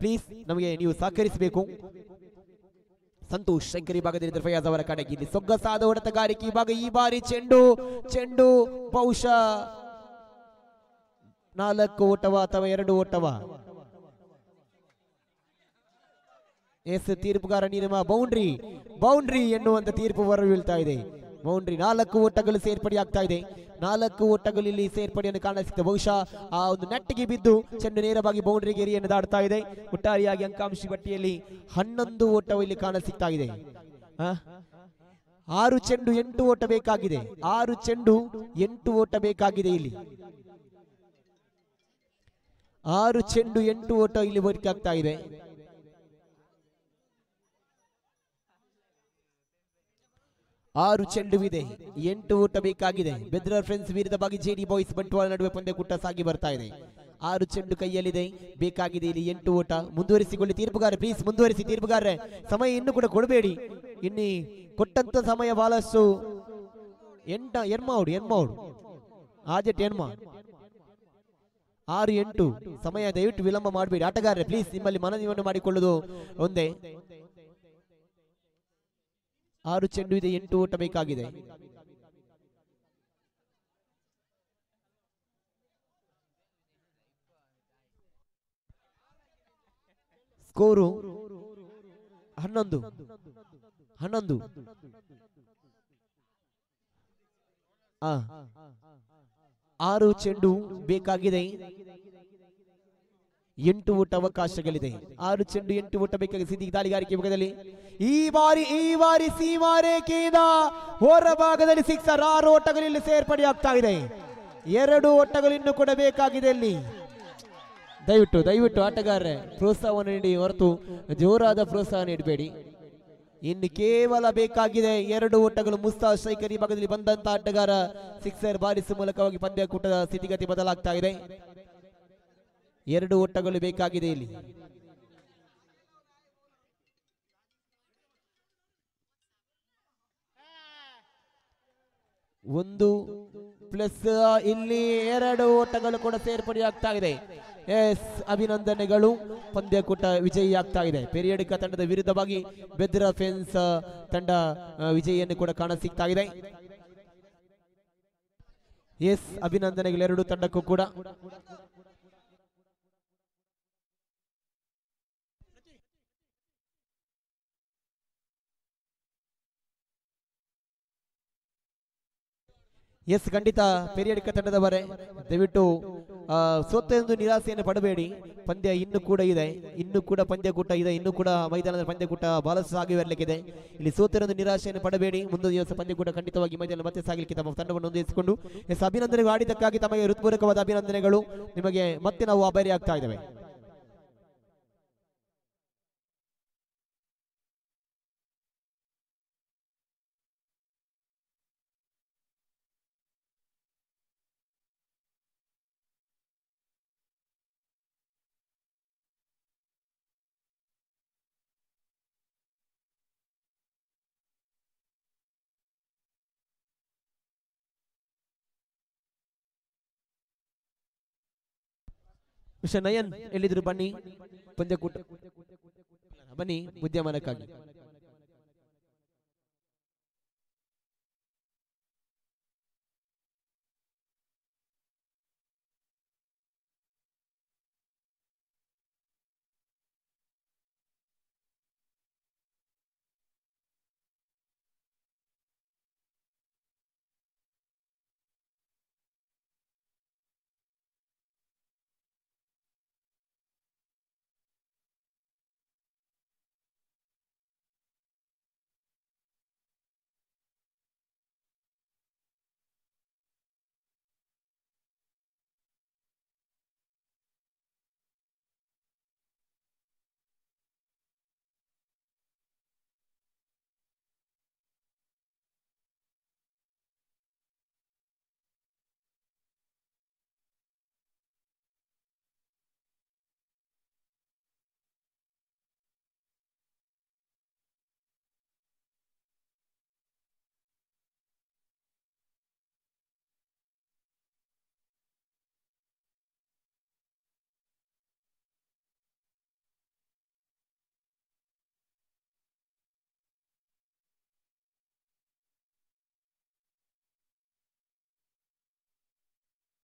Please ನಮಗೆ ನೀವು ಸಹಕರಿಸಬೇಕು. ಸಂತೋಷ್ ಶಂಕರಿ ಭಾಗದಲ್ಲಿ ಫಯಾಜ್ ಅವರ ಕಡೆಗೆ ಇಲ್ಲಿ ಸೊಗಸಾದ ಹೊಡೆತಗಾರಿಕೆ ಈ ಬಾರಿ ಚೆಂಡು ಬಹುಶಃ 4 ಓಟವ ಅಥವಾ 2 ಓಟವ. ಎಸ್ ತೀರ್ಪುಗಾರ ನಿಯಮ ಬೌಂಡ್ರಿ ಎನ್ನುವಂತ ತೀರ್ಪು ಹೊರಬೀಳ್ತಾ ಇದೆ. ಬೌಂಡ್ರಿ 4 ಓಟಗಳು ಸೇರ್ಪಡೆಯಾಗ್ತಾ ಇದೆ. 4 ಓಟಗಳು ಇಲ್ಲಿ ಸೇರ್ಪಡೆಯನ್ನು ಕಾಣಿಸುತ್ತೆ. ಬಹುಶಃ ಆ ಒಂದು ನೆಟ್ಗೆ ಬಿದ್ದು ಚೆಂಡು ನೇರವಾಗಿ ಬೌಂಡ್ರಿ ಗೆರೆಯನ್ನು ದಾಡ್ತಾ ಇದೆ. ಒಟ್ಟಾರೆಯಾಗಿ ಅಂಕಾಂಶ ಪಟ್ಟಿಯಲ್ಲಿ 11 ಓಟವು ಇಲ್ಲಿ ಕಾಣಿಸುತ್ತಾ ಇದೆ. 6 ಚೆಂಡು 8 ಓಟ ಬೇಕಾಗಿದೆ. 6 ಚೆಂಡು 8 ಓಟ ಬೇಕಾಗಿದೆ. ಇಲ್ಲಿ 6 ಚೆಂಡು 8 ಓಟ ಇಲ್ಲಿ ಬೇಕಾಗ್ತಾ ಇದೆ. 6 ಚೆಂಡುವಿದೆ, 8 ಓಟ ಬೇಕಾಗಿದೆ. ಬೆದ್ರರ್ ಫ್ರೆಂಡ್ಸ್ ವಿರುದ್ಧವಾಗಿ ಜೆಡಿ ಬಾಯ್ಸ್ ಬಂಟ್ವಾಳ ನಡುವೆ ಪಂದ್ಯಕೂಟ ಸಾಗಿ ಬರ್ತಾ ಇದೆ. 6 ಚೆಂಡು ಕೈಯಲ್ಲಿದೆ, ಬೇಕಾಗಿದೆ ಇಲ್ಲಿ 8 ಓಟ. ಮುಂದುವರಿಸಿಕೊಳ್ಳಿ ತೀರ್ಪುಗಾರ, ಪ್ಲೀಸ್ ಮುಂದುವರಿಸಿ ತೀರ್ಪುಗಾರ. ಸಮಯ ಇನ್ನು ಕೂಡ ಕೊಡಬೇಡಿ. ಇನ್ನಿ ಕೊಟ್ಟಂತ ಸಮಯ ಬಹಳಷ್ಟು ಎನ್ಮೌಡ್ ಆಜೆಟ್ 6-8 ಸಮಯ ದಯವಿಟ್ಟು ವಿಳಂಬ ಮಾಡಬೇಡಿ. ಆಟಗಾರರೇ ಪ್ಲೀಸ್ ನಿಮ್ಮಲ್ಲಿ ಮನವಿಯನ್ನು ಮಾಡಿಕೊಳ್ಳುವುದು ಒಂದೇ. 6 ಚೆಂಡು ಇದೆ, 8 ಓಟ ಬೇಕಾಗಿದೆ. ಸ್ಕೋರು 11. 6 ಚೆಂಡು ಬೇಕಾಗಿದೆ, 8 ಓಟ ಅವಕಾಶಗಳಿದೆ. 6 ಚೆಂಡು 8 ಓಟ ಬೇಕಾಗಿದೆ. ಸಿದ್ದಿ ದಾಳಿಗಾರಿಕೆ ಭಾಗದಲ್ಲಿ ಈ ಬಾರಿ ಸೀಮಾರೇಖೆಯಿಂದ ಹೊರ ಭಾಗದಲ್ಲಿ 6 ಓಟಗಳು ಇಲ್ಲಿ ಸೇರ್ಪಡೆಯಾಗ್ತಾ ಇದೆ. 2 ಓಟಗಳು ಇನ್ನು ಕೂಡ ಬೇಕಾಗಿದೆ. ಇಲ್ಲಿ ದಯವಿಟ್ಟು ಆಟಗಾರರೇ ಪ್ರೋತ್ಸಾಹವನ್ನು ನೀಡಿ ಹೊರತು ಜೋರಾದ ಪ್ರೋತ್ಸಾಹ ನೀಡಬೇಡಿ. ಇನ್ನು ಕೇವಲ ಬೇಕಾಗಿದೆ 2 ಓಟಗಳು. ಮುಸ್ತಾದ್ ಶೈಕರಿ ಭಾಗದಲ್ಲಿ ಬಂದಂತ ಆಟಗಾರ ಸಿಕ್ಸರ್ ಬಾರಿಸುವ ಮೂಲಕವಾಗಿ ಪಂದ್ಯಕೂಟದ ಸ್ಥಿತಿಗತಿ ಬದಲಾಗ್ತಾ ಇದೆ. 2 ಓಟಗಳು ಬೇಕಾಗಿದೆ. ಇಲ್ಲಿ ಒಂದು ಪ್ಲಸ್ ಇಲ್ಲಿ 2 ಓಟಗಳು ಕೂಡ ಸೇರ್ಪಡೆಯಾಗ್ತಾ ಇದೆ. ಎಸ್ ಅಭಿನಂದನೆಗಳು, ಪಂದ್ಯಕೂಟ ವಿಜಯಿಯಾಗ್ತಾ ಇದೆ. ಪೆರಿಯಡಿಕ ತಂಡದ ವಿರುದ್ಧವಾಗಿ ಬೆದ್ರ ಫೆನ್ಸ್ ತಂಡ ವಿಜಯಿಯನ್ನು ಕೂಡ ಕಾಣಸಿಗ್ತಾ ಇದೆ. ಎಸ್ ಅಭಿನಂದನೆಗಳು 2 ತಂಡಕ್ಕೂ ಕೂಡ. ಎಸ್ ಖಂಡಿತ ಪೆರಿಯಡಿಕ ತಂಡದವರೇ ದಯವಿಟ್ಟು ಸೋತೆಂದು ನಿರಾಸೆಯನ್ನು ಪಡಬೇಡಿ. ಪಂದ್ಯ ಇನ್ನು ಕೂಡ ಇದೆ, ಇನ್ನು ಕೂಡ ಪಂದ್ಯಕೂಟ ಇದೆ, ಇನ್ನು ಕೂಡ ಮೈದಾನದ ಪಂದ್ಯಕೂಟ ಬಹಳಷ್ಟು ಸಾಗಿ ಬರಲಿಕ್ಕಿದೆ. ಇಲ್ಲಿ ಸೋತೆಂದು ನಿರಾಶೆಯನ್ನು ಪಡಬೇಡಿ. ಮುಂದಿನ ದಿವಸ ಪಂದ್ಯಕೂಟ ಖಂಡಿತವಾಗಿ ಮೈದಾನ ಮತ್ತೆ ಸಾಗಲಿಕ್ಕೆ ತಮ್ಮ ತಂಡವನ್ನು ಹೊಂದಿಸಿಕೊಂಡು ಎಸ್ ಅಭಿನಂದನೆಗಳು ಆಡಿದ್ದಕ್ಕಾಗಿ ತಮಗೆ ಹೃತ್ಪೂರ್ವಕವಾದ ಅಭಿನಂದನೆಗಳು. ನಿಮಗೆ ಮತ್ತೆ ನಾವು ಆಭಾರಿ ಆಗ್ತಾ ಇದ್ದೇವೆ. ಮಿಸ್ಟರ್ ನಯನ್ ಎಲ್ಲಿದ್ರು ಬನ್ನಿ, ಪಂದ್ಯಕೂಟ ಬನ್ನಿ ಉದ್ಯಮನಕ್ಕಾಗಿ.